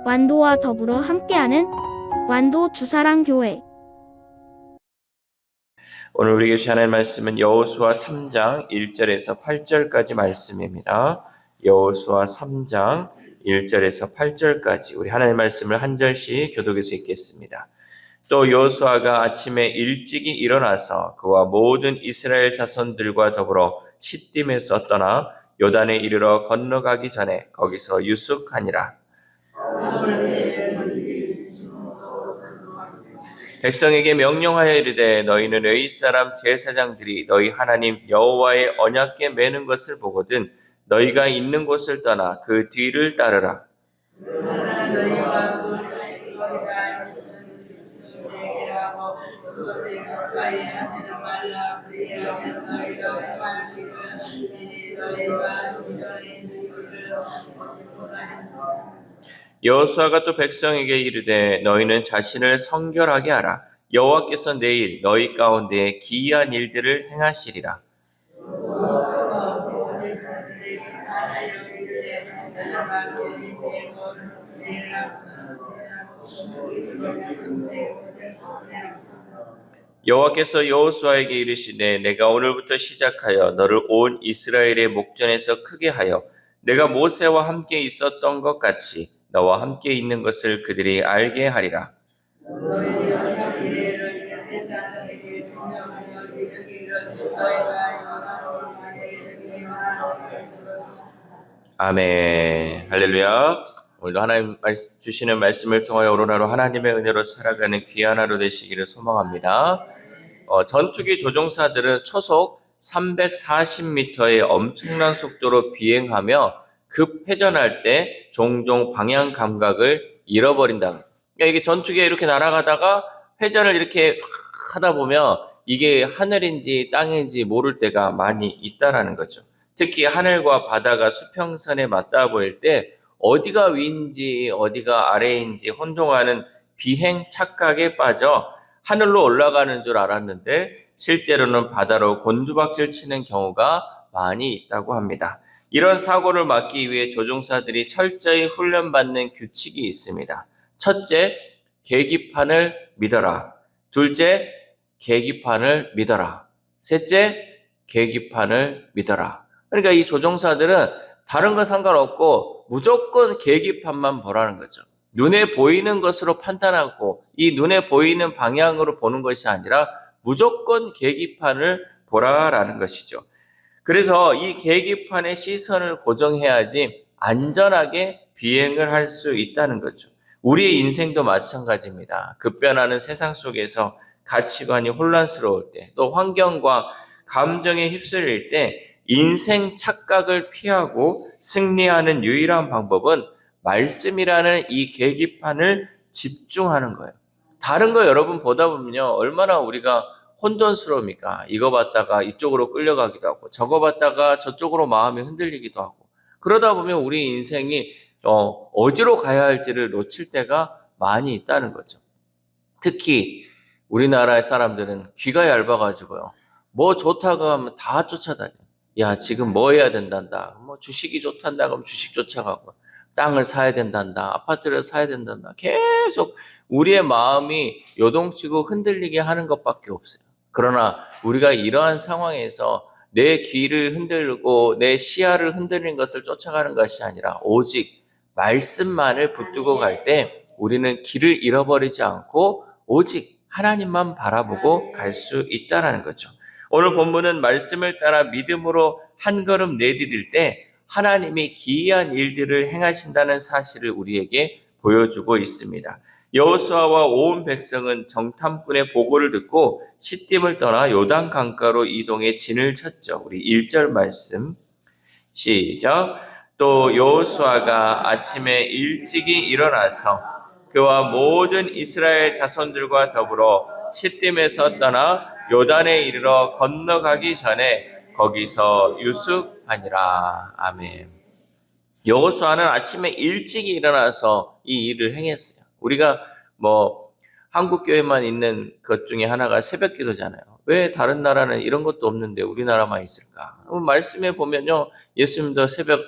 완도와 더불어 함께하는 완도 주사랑교회. 오늘 우리에게 주시는 말씀은 여호수아 3장 1절에서 8절까지 말씀입니다. 여호수아 3장 1절에서 8절까지 우리 하나님의 말씀을 한 절씩 교독해서 읽겠습니다. 또 여호수아가 아침에 일찍이 일어나서 그와 모든 이스라엘 자손들과 더불어 시딤에서 떠나 요단에 이르러 건너가기 전에 거기서 유숙하니라. 백성에게 명령하여 이르되 너희는 의 사람 제사장들이 너희 하나님 여호와의 언약궤 매는 것을 보거든 너희가 있는 곳을 떠나 그 뒤를 따르라. 여호수아가 또 백성에게 이르되 너희는 자신을 성결하게 하라. 여호와께서 내일 너희 가운데 기이한 일들을 행하시리라. 여호와께서 여호수아에게 이르시되 내가 오늘부터 시작하여 너를 온 이스라엘의 목전에서 크게 하여 내가 모세와 함께 있었던 것 같이 너와 함께 있는 것을 그들이 알게 하리라. 아멘. 할렐루야. 오늘도 하나님 주시는 말씀을 통하여 오늘 하루 하나님의 은혜로 살아가는 귀한 하루 되시기를 소망합니다. 전투기 조종사들은 초속 340m의 엄청난 속도로 비행하며 급회전할 때 종종 방향 감각을 잃어버린다. 그러니까 이게 전투기가 이렇게 날아가다가 회전을 이렇게 하다 보면 이게 하늘인지 땅인지 모를 때가 많이 있다라는 거죠. 특히 하늘과 바다가 수평선에 맞닿아 보일 때 어디가 위인지 어디가 아래인지 혼동하는 비행 착각에 빠져 하늘로 올라가는 줄 알았는데 실제로는 바다로 곤두박질 치는 경우가 많이 있다고 합니다. 이런 사고를 막기 위해 조종사들이 철저히 훈련받는 규칙이 있습니다. 첫째, 계기판을 믿어라. 둘째, 계기판을 믿어라. 셋째, 계기판을 믿어라. 그러니까 이 조종사들은 다른 거 상관없고 무조건 계기판만 보라는 거죠. 눈에 보이는 것으로 판단하고 이 눈에 보이는 방향으로 보는 것이 아니라 무조건 계기판을 보라라는 것이죠. 그래서 이 계기판에 시선을 고정해야지 안전하게 비행을 할 수 있다는 거죠. 우리의 인생도 마찬가지입니다. 급변하는 세상 속에서 가치관이 혼란스러울 때, 또 환경과 감정에 휩쓸릴 때 인생 착각을 피하고 승리하는 유일한 방법은 말씀이라는 이 계기판을 집중하는 거예요. 다른 거 여러분 보다 보면요, 얼마나 우리가 혼돈스러웁니까? 이거 봤다가 이쪽으로 끌려가기도 하고 저거 봤다가 저쪽으로 마음이 흔들리기도 하고 그러다 보면 우리 인생이 어디로 가야 할지를 놓칠 때가 많이 있다는 거죠. 특히 우리나라의 사람들은 귀가 얇아가지고요, 뭐 좋다고 하면 다 쫓아다녀. 야, 지금 뭐 해야 된단다. 뭐 주식이 좋단다. 그럼 주식 쫓아가고 땅을 사야 된단다. 아파트를 사야 된단다. 계속 우리의 마음이 요동치고 흔들리게 하는 것밖에 없어요. 그러나 우리가 이러한 상황에서 내 귀를 흔들고 내 시야를 흔들린 것을 쫓아가는 것이 아니라 오직 말씀만을 붙들고 갈 때 우리는 길을 잃어버리지 않고 오직 하나님만 바라보고 갈 수 있다는 거죠. 오늘 본문은 말씀을 따라 믿음으로 한 걸음 내디딜 때 하나님이 기이한 일들을 행하신다는 사실을 우리에게 보여주고 있습니다. 여호수아와 온 백성은 정탐꾼의 보고를 듣고 시딤을 떠나 요단 강가로 이동해 진을 쳤죠. 우리 1절 말씀 시작. 또 여호수아가 아침에 일찍이 일어나서 그와 모든 이스라엘 자손들과 더불어 시딤에서 떠나 요단에 이르러 건너가기 전에 거기서 유숙하니라. 아멘. 여호수아는 아침에 일찍이 일어나서 이 일을 행했어요. 우리가 한국 교회만 있는 것 중에 하나가 새벽 기도잖아요. 왜 다른 나라는 이런 것도 없는데 우리나라만 있을까? 말씀에 보면요, 예수님도 새벽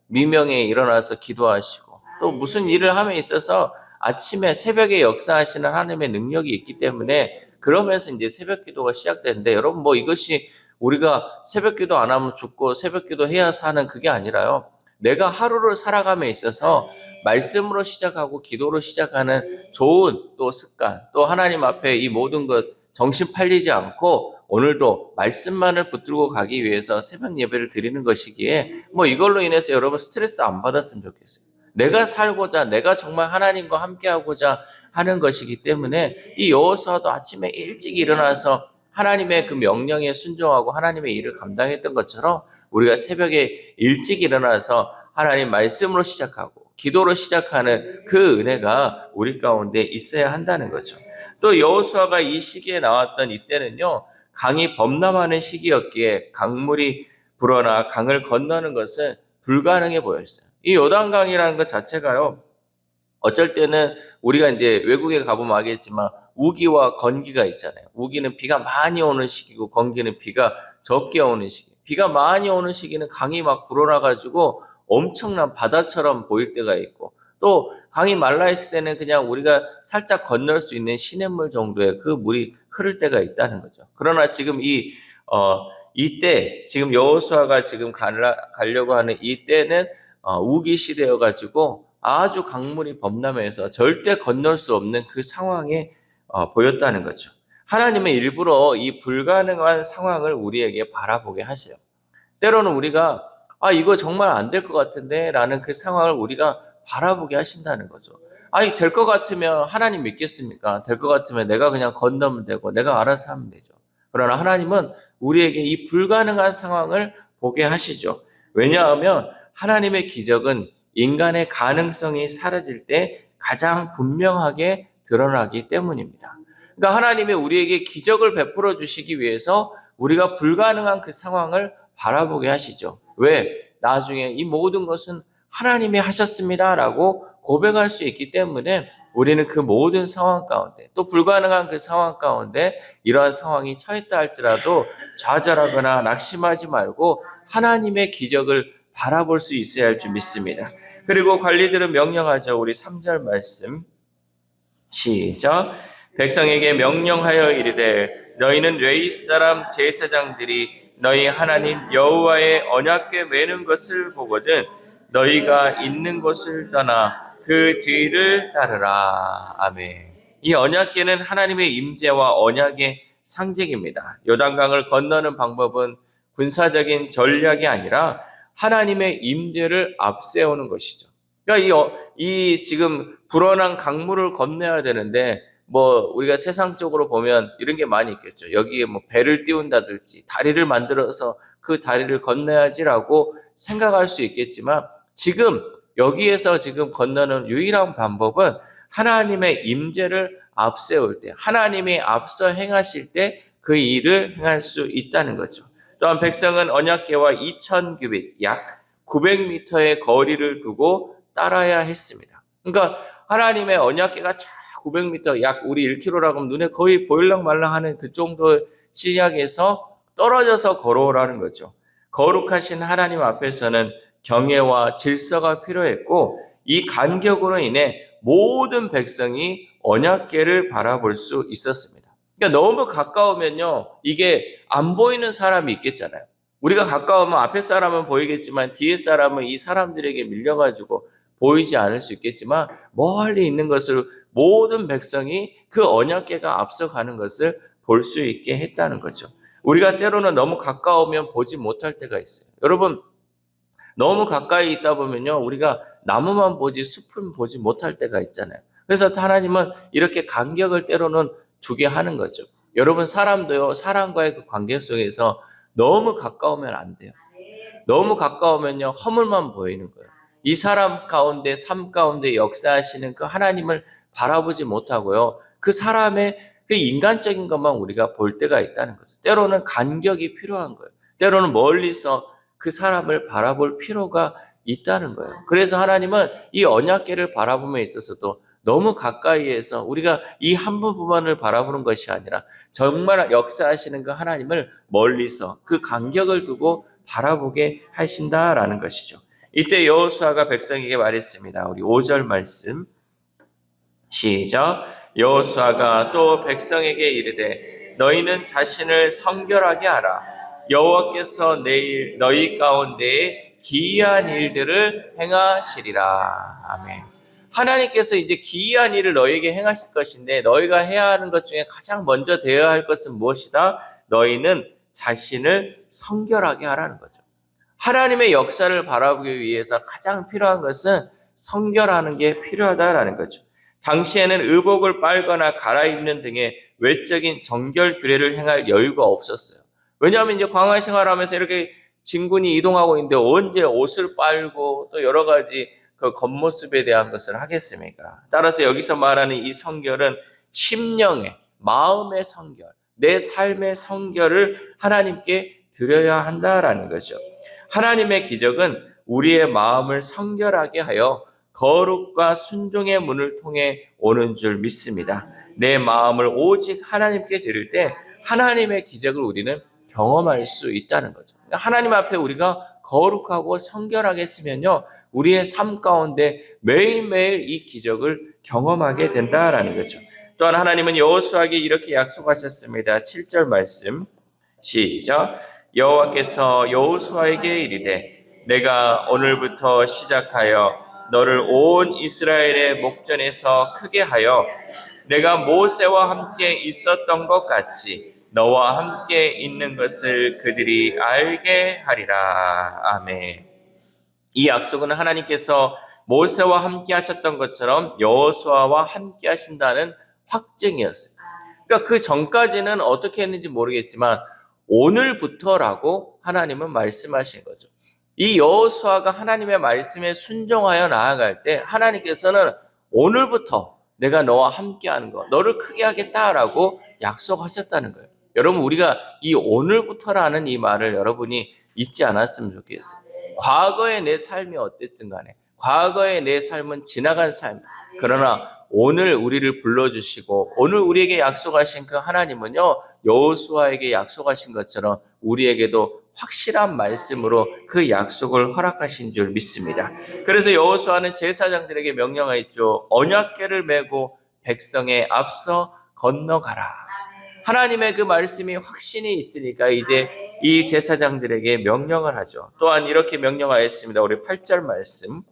미명에 일어나서 기도하시고 또 무슨 일을 함에 있어서 아침에 새벽에 역사하시는 하나님의 능력이 있기 때문에 그러면서 이제 새벽 기도가 시작되는데 여러분 뭐 이것이 우리가 새벽 기도 안 하면 죽고 새벽 기도 해야 사는 그게 아니라요. 내가 하루를 살아감에 있어서 말씀으로 시작하고 기도로 시작하는 좋은 또 습관, 또 하나님 앞에 이 모든 것 정신 팔리지 않고 오늘도 말씀만을 붙들고 가기 위해서 새벽 예배를 드리는 것이기에 뭐 이걸로 인해서 여러분 스트레스 안 받았으면 좋겠어요. 내가 살고자, 내가 정말 하나님과 함께하고자 하는 것이기 때문에 이 여호수아도 아침에 일찍 일어나서 하나님의 그 명령에 순종하고 하나님의 일을 감당했던 것처럼 우리가 새벽에 일찍 일어나서 하나님 말씀으로 시작하고 기도로 시작하는 그 은혜가 우리 가운데 있어야 한다는 거죠. 또 여호수아가 이 시기에 나왔던 이때는요, 강이 범람하는 시기였기에 강물이 불어나 강을 건너는 것은 불가능해 보였어요. 이 요단강이라는 것 자체가요, 어쩔 때는 우리가 이제 외국에 가보면 알겠지만 우기와 건기가 있잖아요. 우기는 비가 많이 오는 시기고 건기는 비가 적게 오는 시기. 비가 많이 오는 시기는 강이 막 불어나가지고 엄청난 바다처럼 보일 때가 있고, 또 강이 말라 있을 때는 그냥 우리가 살짝 건널 수 있는 시냇물 정도의 그 물이 흐를 때가 있다는 거죠. 그러나 지금 이때 지금 여호수아가 지금 가려고 하는 이때는 우기 시대여가지고 아주 강물이 범람해서 절대 건널 수 없는 그 상황에 보였다는 거죠. 하나님은 일부러 이 불가능한 상황을 우리에게 바라보게 하세요. 때로는 우리가 이거 정말 안 될 것 같은데 라는 그 상황을 우리가 바라보게 하신다는 거죠. 될 것 같으면 하나님 믿겠습니까? 될 것 같으면 내가 그냥 건너면 되고 내가 알아서 하면 되죠. 그러나 하나님은 우리에게 이 불가능한 상황을 보게 하시죠. 왜냐하면 하나님의 기적은 인간의 가능성이 사라질 때 가장 분명하게 드러나기 때문입니다. 그러니까 하나님이 우리에게 기적을 베풀어 주시기 위해서 우리가 불가능한 그 상황을 바라보게 하시죠. 왜? 나중에 이 모든 것은 하나님이 하셨습니다라고 고백할 수 있기 때문에 우리는 그 모든 상황 가운데, 또 불가능한 그 상황 가운데 이러한 상황이 처했다 할지라도 좌절하거나 낙심하지 말고 하나님의 기적을 바라볼 수 있어야 할 줄 믿습니다. 그리고 관리들은 명령하죠. 우리 3절 말씀 시작. 백성에게 명령하여 이르되 너희는 레위 사람 제사장들이 너희 하나님 여호와의 언약궤 매는 것을 보거든 너희가 있는 곳을 떠나 그 뒤를 따르라. 아멘. 이 언약궤는 하나님의 임재와 언약의 상징입니다. 요단강을 건너는 방법은 군사적인 전략이 아니라 하나님의 임재를 앞세우는 것이죠. 그러니까 이 지금 불어난 강물을 건너야 되는데 우리가 세상적으로 보면 이런 게 많이 있겠죠. 여기에 배를 띄운다든지 다리를 만들어서 그 다리를 건너야지라고 생각할 수 있겠지만 지금 여기에서 지금 건너는 유일한 방법은 하나님의 임재를 앞세울 때, 하나님이 앞서 행하실 때 그 일을 행할 수 있다는 거죠. 또한 백성은 언약궤와 2000규빗 약 900m의 거리를 두고 따라야 했습니다. 그러니까 하나님의 언약궤가 900m, 약 우리 1km라고 하면 눈에 거의 보일랑말랑 하는 그 정도 시작에서 떨어져서 걸어오라는 거죠. 거룩하신 하나님 앞에서는 경외와 질서가 필요했고 이 간격으로 인해 모든 백성이 언약궤를 바라볼 수 있었습니다. 그러니까 너무 가까우면요, 이게 안 보이는 사람이 있겠잖아요. 우리가 가까우면 앞에 사람은 보이겠지만 뒤에 사람은 이 사람들에게 밀려가지고 보이지 않을 수 있겠지만 멀리 있는 것을 모든 백성이 그 언약궤가 앞서가는 것을 볼 수 있게 했다는 거죠. 우리가 때로는 너무 가까우면 보지 못할 때가 있어요. 여러분, 너무 가까이 있다 보면요, 우리가 나무만 보지 숲은 보지 못할 때가 있잖아요. 그래서 하나님은 이렇게 간격을 때로는 두게 하는 거죠. 여러분, 사람도요, 사람과의 그 관계 속에서 너무 가까우면 안 돼요. 너무 가까우면요, 허물만 보이는 거예요. 이 사람 가운데, 삶 가운데 역사하시는 그 하나님을 바라보지 못하고요, 그 사람의 그 인간적인 것만 우리가 볼 때가 있다는 거죠. 때로는 간격이 필요한 거예요. 때로는 멀리서 그 사람을 바라볼 필요가 있다는 거예요. 그래서 하나님은 이 언약궤를 바라봄에 있어서도 너무 가까이에서 우리가 이 한 부분만을 바라보는 것이 아니라 정말 역사하시는 그 하나님을 멀리서 그 간격을 두고 바라보게 하신다라는 것이죠. 이때 여호수아가 백성에게 말했습니다. 우리 5절 말씀 시작. 여호수아가 또 백성에게 이르되 너희는 자신을 성결하게 하라. 여호와께서 내일 너희 가운데에 기이한 일들을 행하시리라. 아멘. 하나님께서 이제 기이한 일을 너희에게 행하실 것인데 너희가 해야 하는 것 중에 가장 먼저 되어야 할 것은 무엇이다? 너희는 자신을 성결하게 하라는 거죠. 하나님의 역사를 바라보기 위해서 가장 필요한 것은 성결하는 게 필요하다라는 거죠. 당시에는 의복을 빨거나 갈아입는 등의 외적인 정결 규례를 행할 여유가 없었어요. 왜냐하면 이제 광야 생활하면서 이렇게 진군이 이동하고 있는데 언제 옷을 빨고 또 여러 가지 그 겉모습에 대한 것을 하겠습니까? 따라서 여기서 말하는 이 성결은 심령의, 마음의 성결, 내 삶의 성결을 하나님께 드려야 한다라는 거죠. 하나님의 기적은 우리의 마음을 성결하게 하여 거룩과 순종의 문을 통해 오는 줄 믿습니다. 내 마음을 오직 하나님께 드릴 때 하나님의 기적을 우리는 경험할 수 있다는 거죠. 하나님 앞에 우리가 거룩하고 성결하게 했으면요, 우리의 삶 가운데 매일매일 이 기적을 경험하게 된다라는 거죠. 또한 하나님은 여호수아에게 이렇게 약속하셨습니다. 7절 말씀 시작. 여호와께서 여호수아에게 이르되 내가 오늘부터 시작하여 너를 온 이스라엘의 목전에서 크게 하여 내가 모세와 함께 있었던 것 같이 너와 함께 있는 것을 그들이 알게 하리라. 아멘. 이 약속은 하나님께서 모세와 함께 하셨던 것처럼 여호수아와 함께 하신다는 확증이었어요. 그러니까 그 전까지는 어떻게 했는지 모르겠지만 오늘부터라고 하나님은 말씀하신 거죠. 이 여호수아가 하나님의 말씀에 순종하여 나아갈 때 하나님께서는 오늘부터 내가 너와 함께하는 거, 너를 크게 하겠다라고 약속하셨다는 거예요. 여러분, 우리가 이 오늘부터라는 이 말을 여러분이 잊지 않았으면 좋겠어요. 과거의 내 삶이 어땠든 간에 과거의 내 삶은 지나간 삶. 그러나 오늘 우리를 불러주시고 오늘 우리에게 약속하신 그 하나님은요, 여호수아에게 약속하신 것처럼 우리에게도 확실한 말씀으로 그 약속을 허락하신 줄 믿습니다. 그래서 여호수아는 제사장들에게 명령하였죠. 언약궤를 메고 백성에 앞서 건너가라. 하나님의 그 말씀이 확신이 있으니까 이제 이 제사장들에게 명령을 하죠. 또한 이렇게 명령하였습니다. 우리 8절 말씀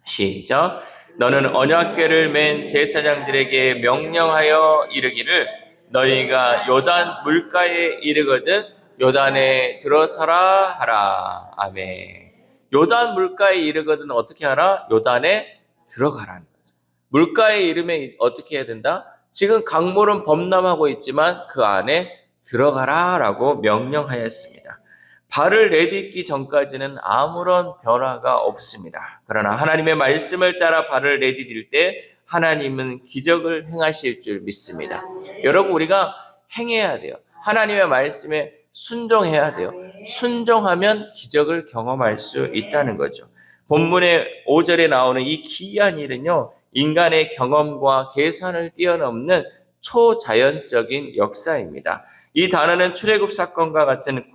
시작. 너는 언약궤를 맨 제사장들에게 명령하여 이르기를 너희가 요단 물가에 이르거든 요단에 들어서라 하라. 아멘. 요단 물가에 이르거든 어떻게 하라? 요단에 들어가라는 거죠. 물가에 이르면 어떻게 해야 된다? 지금 강물은 범람하고 있지만 그 안에 들어가라라고 명령하였습니다. 발을 내딛기 전까지는 아무런 변화가 없습니다. 그러나 하나님의 말씀을 따라 발을 내디딜 때 하나님은 기적을 행하실 줄 믿습니다. 여러분, 우리가 행해야 돼요. 하나님의 말씀에 순종해야 돼요. 순종하면 기적을 경험할 수 있다는 거죠. 본문의 5절에 나오는 이 기이한 일은요, 인간의 경험과 계산을 뛰어넘는 초자연적인 역사입니다. 이 단어는 출애굽 사건과 같은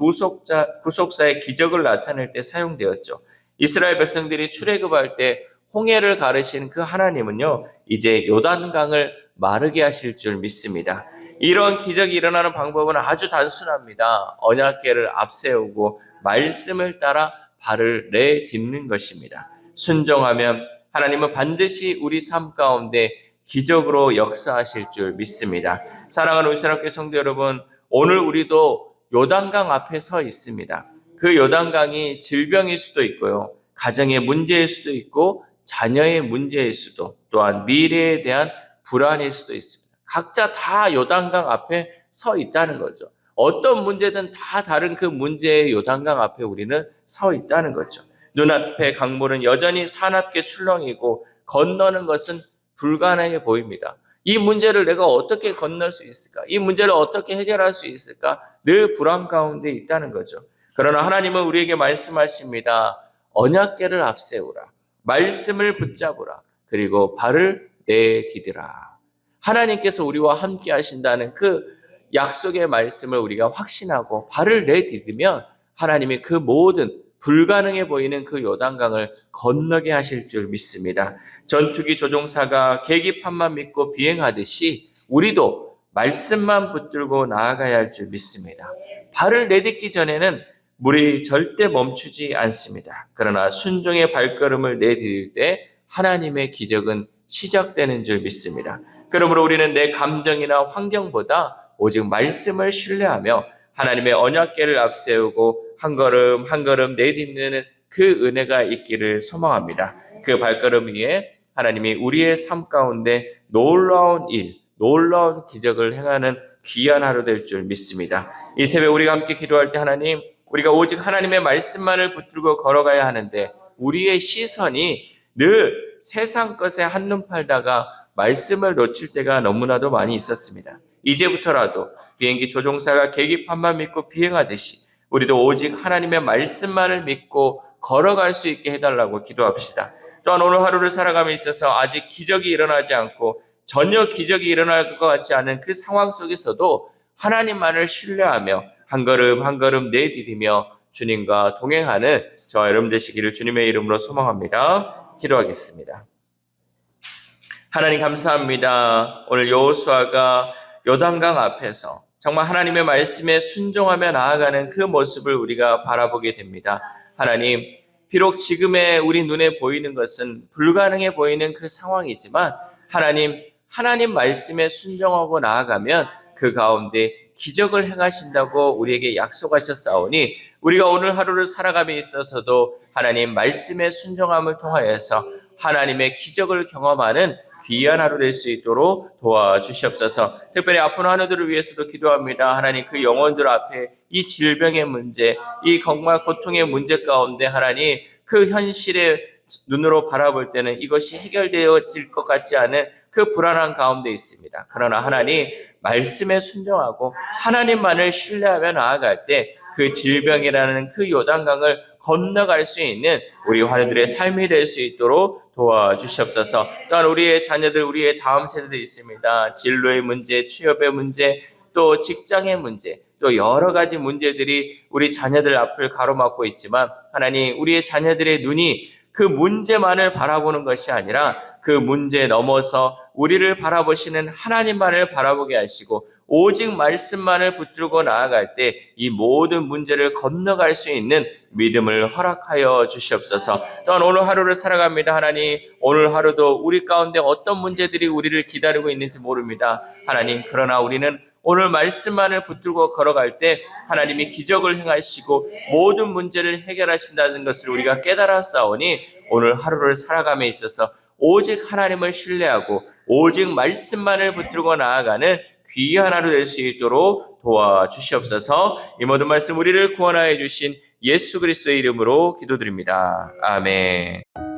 구속사의 기적을 나타낼 때 사용되었죠. 이스라엘 백성들이 출애굽할 때 홍해를 가르신 그 하나님은요, 이제 요단강을 마르게 하실 줄 믿습니다. 이런 기적이 일어나는 방법은 아주 단순합니다. 언약궤를 앞세우고 말씀을 따라 발을 내딛는 것입니다. 순종하면 하나님은 반드시 우리 삶 가운데 기적으로 역사하실 줄 믿습니다. 사랑하는 우리 사랑교회 성도 여러분, 오늘 우리도 요단강 앞에 서 있습니다. 그 요단강이 질병일 수도 있고요, 가정의 문제일 수도 있고, 자녀의 문제일 수도, 또한 미래에 대한 불안일 수도 있습니다. 각자 다 요단강 앞에 서 있다는 거죠. 어떤 문제든 다 다른 그 문제의 요단강 앞에 우리는 서 있다는 거죠. 눈앞에 강물은 여전히 사납게 출렁이고 건너는 것은 불가능해 보입니다. 이 문제를 내가 어떻게 건널 수 있을까? 이 문제를 어떻게 해결할 수 있을까? 늘 불안 가운데 있다는 거죠. 그러나 하나님은 우리에게 말씀하십니다. 언약궤를 앞세우라. 말씀을 붙잡으라. 그리고 발을 내디디라. 하나님께서 우리와 함께 하신다는 그 약속의 말씀을 우리가 확신하고 발을 내디디면 하나님이 그 모든 불가능해 보이는 그 요단강을 건너게 하실 줄 믿습니다. 전투기 조종사가 계기판만 믿고 비행하듯이 우리도 말씀만 붙들고 나아가야 할 줄 믿습니다. 발을 내딛기 전에는 물이 절대 멈추지 않습니다. 그러나 순종의 발걸음을 내디딜 때 하나님의 기적은 시작되는 줄 믿습니다. 그러므로 우리는 내 감정이나 환경보다 오직 말씀을 신뢰하며 하나님의 언약궤를 앞세우고 한 걸음 한 걸음 내딛는 그 은혜가 있기를 소망합니다. 그 발걸음 위에 하나님이 우리의 삶 가운데 놀라운 일, 놀라운 기적을 행하는 귀한 하루 될 줄 믿습니다. 이 새벽 우리가 함께 기도할 때 하나님, 우리가 오직 하나님의 말씀만을 붙들고 걸어가야 하는데 우리의 시선이 늘 세상 것에 한눈 팔다가 말씀을 놓칠 때가 너무나도 많이 있었습니다. 이제부터라도 비행기 조종사가 계기판만 믿고 비행하듯이 우리도 오직 하나님의 말씀만을 믿고 걸어갈 수 있게 해달라고 기도합시다. 또한 오늘 하루를 살아감에 있어서 아직 기적이 일어나지 않고 전혀 기적이 일어날 것 같지 않은 그 상황 속에서도 하나님만을 신뢰하며 한 걸음 한 걸음 내디디며 주님과 동행하는 저와 여러분 되시기를 주님의 이름으로 소망합니다. 기도하겠습니다. 하나님 감사합니다. 오늘 여호수아가 요단강 앞에서 정말 하나님의 말씀에 순종하며 나아가는 그 모습을 우리가 바라보게 됩니다. 하나님, 비록 지금의 우리 눈에 보이는 것은 불가능해 보이는 그 상황이지만 하나님 말씀에 순종하고 나아가면 그 가운데 기적을 행하신다고 우리에게 약속하셨사오니 우리가 오늘 하루를 살아감에 있어서도 하나님 말씀에 순종함을 통하여서 하나님의 기적을 경험하는 귀한 하루 될 수 있도록 도와주시옵소서. 특별히 아픈 환우들을 위해서도 기도합니다. 하나님 그 영혼들 앞에 이 질병의 문제, 이 정말 고통의 문제 가운데 하나님 그 현실의 눈으로 바라볼 때는 이것이 해결되어질 것 같지 않은 그 불안한 가운데 있습니다. 그러나 하나님 말씀에 순종하고 하나님만을 신뢰하며 나아갈 때 그 질병이라는 그 요단강을 건너갈 수 있는 우리 환우들의 삶이 될 수 있도록 도와주시옵소서. 또한 우리의 자녀들, 우리의 다음 세대들이 있습니다. 진로의 문제, 취업의 문제, 또 직장의 문제, 또 여러 가지 문제들이 우리 자녀들 앞을 가로막고 있지만 하나님 우리의 자녀들의 눈이 그 문제만을 바라보는 것이 아니라 그 문제 넘어서 우리를 바라보시는 하나님만을 바라보게 하시고 오직 말씀만을 붙들고 나아갈 때 이 모든 문제를 건너갈 수 있는 믿음을 허락하여 주시옵소서. 또한 오늘 하루를 살아갑니다. 하나님 오늘 하루도 우리 가운데 어떤 문제들이 우리를 기다리고 있는지 모릅니다. 하나님 그러나 우리는 오늘 말씀만을 붙들고 걸어갈 때 하나님이 기적을 행하시고 모든 문제를 해결하신다는 것을 우리가 깨달았사오니 오늘 하루를 살아감에 있어서 오직 하나님을 신뢰하고 오직 말씀만을 붙들고 나아가는 귀한 하루 될 수 있도록 도와주시옵소서. 이 모든 말씀 우리를 구원하여 주신 예수 그리스도의 이름으로 기도드립니다. 아멘.